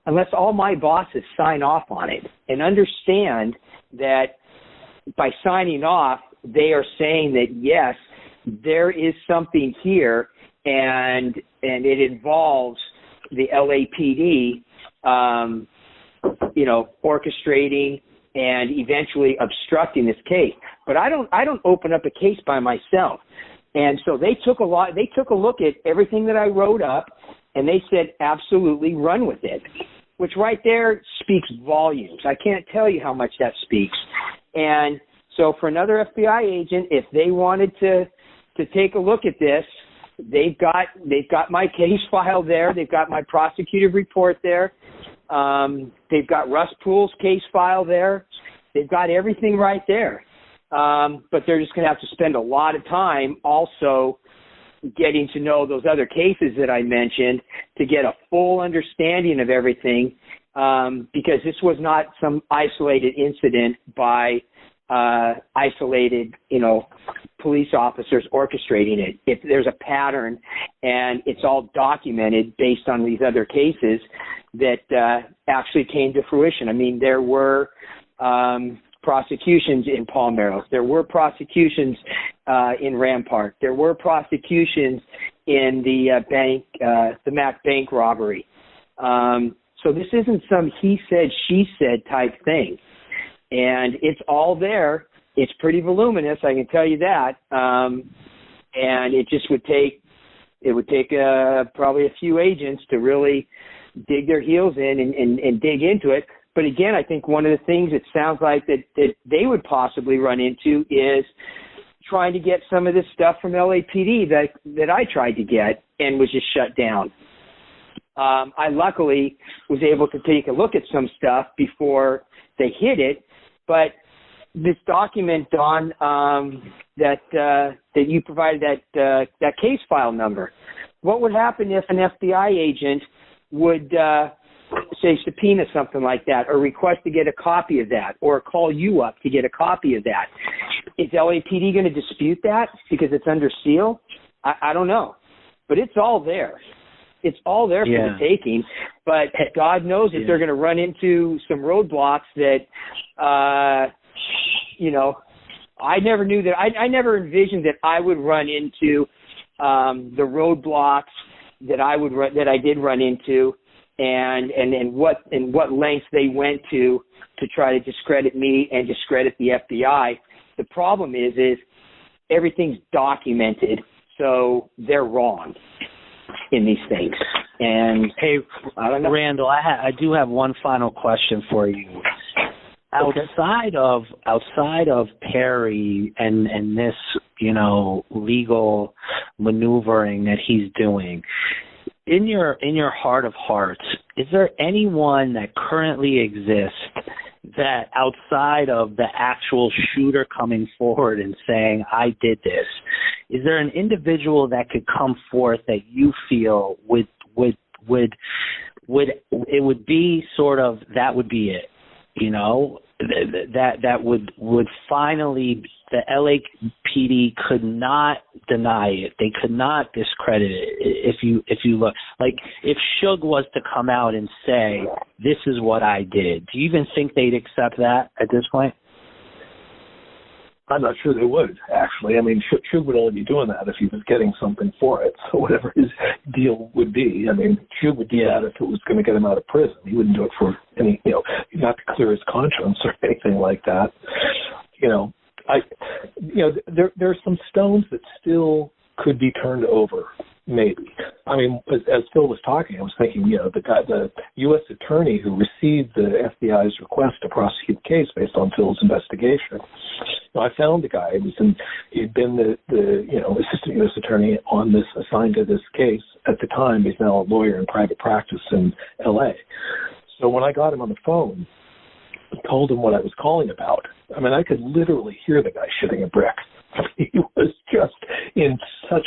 unless all my bosses sign off on it and understand that by signing off, they are saying that, yes, there is something here, and it involves the LAPD, orchestrating and eventually obstructing this case. But I don't open up a case by myself. And so they took a look at everything that I wrote up, and they said, absolutely, run with it, which right there speaks volumes. I can't tell you how much that speaks. And so for another FBI agent, if they wanted to take a look at this, they've got my case file there. They've got my prosecutive report there. They've got Russ Poole's case file there. They've got everything right there. But they're just going to have to spend a lot of time also getting to know those other cases that I mentioned to get a full understanding of everything, because this was not some isolated incident by isolated, police officers orchestrating it. If there's a pattern and it's all documented based on these other cases that actually came to fruition. I mean, there were prosecutions in Palmeros. There were prosecutions in Rampart. There were prosecutions in the Mac bank robbery. So this isn't some he said, she said type thing. And it's all there. It's pretty voluminous, I can tell you that. And it just would take probably a few agents to really dig their heels in and dig into it. But again, I think one of the things it sounds like that they would possibly run into is trying to get some of this stuff from LAPD that I tried to get and was just shut down. I luckily was able to take a look at some stuff before they hit it, but this document, Don, that you provided, that case file number, what would happen if an FBI agent would say subpoena something like that, or request to get a copy of that, or call you up to get a copy of that? Is LAPD going to dispute that because it's under seal? I don't know, but it's all there. It's all there for the taking, but God knows if they're going to run into some roadblocks that, I never knew that. I never envisioned that I would run into the roadblocks that I did run into, and what lengths they went to try to discredit me and discredit the FBI. The problem is everything's documented, so they're wrong in these things. And hey, I don't know. Randall, I do have one final question for you. Outside of Perry and this, legal maneuvering that he's doing, in your heart of hearts, is there anyone that currently exists that outside of the actual shooter coming forward and saying, I did this, is there an individual that could come forth that you feel would it would be sort of, that would be it, that would finally, the LAPD could not deny it. They could not discredit it. If you look, like if Suge was to come out and say, this is what I did, do you even think they'd accept that at this point? I'm not sure they would, actually. I mean, Suge would only be doing that if he was getting something for it. So whatever his deal would be, I mean, Suge would do that if it was going to get him out of prison. He wouldn't do it for any, not to clear his conscience or anything like that. There are some stones that still could be turned over, maybe. I mean, as Phil was talking, I was thinking, the U.S. attorney who received the FBI's request to prosecute the case based on Phil's investigation, So I found the guy. He'd been the assistant U.S. attorney assigned to this case at the time. He's now a lawyer in private practice in L.A. So when I got him on the phone, I told him what I was calling about. I mean, I could literally hear the guy shitting a brick. He was just in such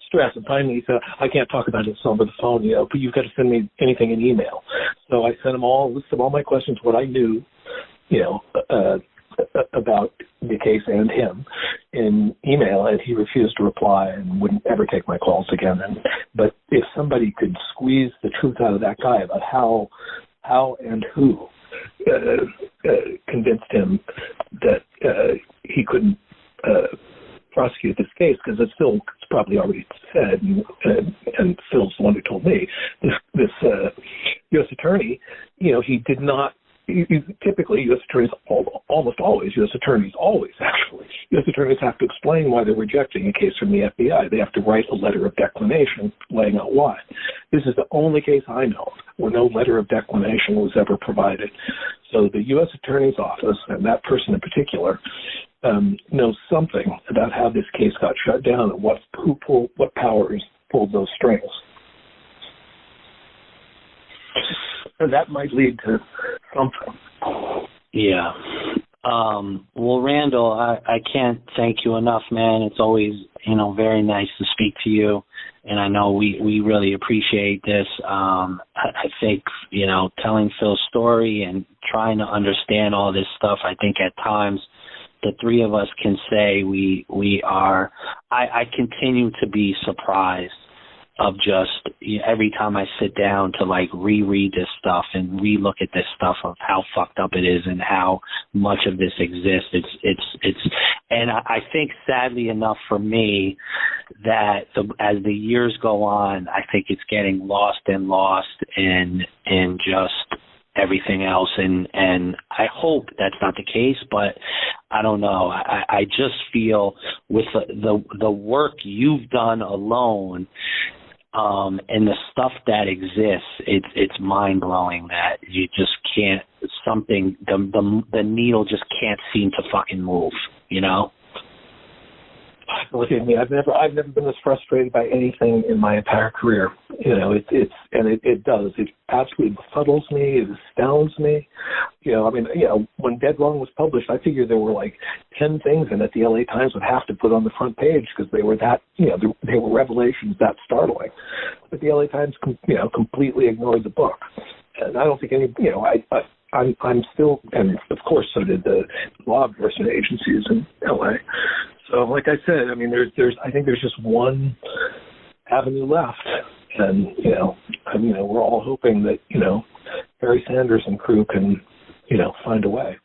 stress. And finally he said, I can't talk about this over the phone, but you've got to send me anything in email. So I sent him a list of all my questions, what I knew, about the case and him in email, and he refused to reply and wouldn't ever take my calls again. But if somebody could squeeze the truth out of that guy about how and who convinced him that he couldn't prosecute this case, because as Phil's probably already said, and Phil's the one who told me, this U.S. attorney, he did not. Typically, U.S. attorneys, almost always, U.S. attorneys have to explain why they're rejecting a case from the FBI. They have to write a letter of declination laying out why. This is the only case I know where no letter of declination was ever provided. So the U.S. attorney's office, and that person in particular, knows something about how this case got shut down and what powers pulled those strings. And that might lead to something. Yeah. Well, Randall, I can't thank you enough, man. It's always, very nice to speak to you. And I know we really appreciate this. I think, telling Phil's story and trying to understand all this stuff, I think at times the three of us can say we are, I continue to be surprised of just every time I sit down to reread this stuff and relook at this stuff of how fucked up it is and how much of this exists. It's and I think sadly enough for me that as the years go on, I think it's getting lost in just everything else, and I hope that's not the case, but I don't know. I just feel with the work you've done alone, and the stuff that exists, it's mind-blowing that you just can't, the needle just can't seem to fucking move, Look at me. I've never been this frustrated by anything in my entire career. It does. It absolutely befuddles me. It astounds me. When Dead Wrong was published, I figured there were 10 things in it the LA Times would have to put on the front page because they were that, they were revelations that startling. But the LA Times, completely ignored the book. And I don't think I'm still, and of course so did the law enforcement agencies in LA. So, like I said, I think there's just one avenue left, and we're all hoping that Harry Sanders and crew can find a way.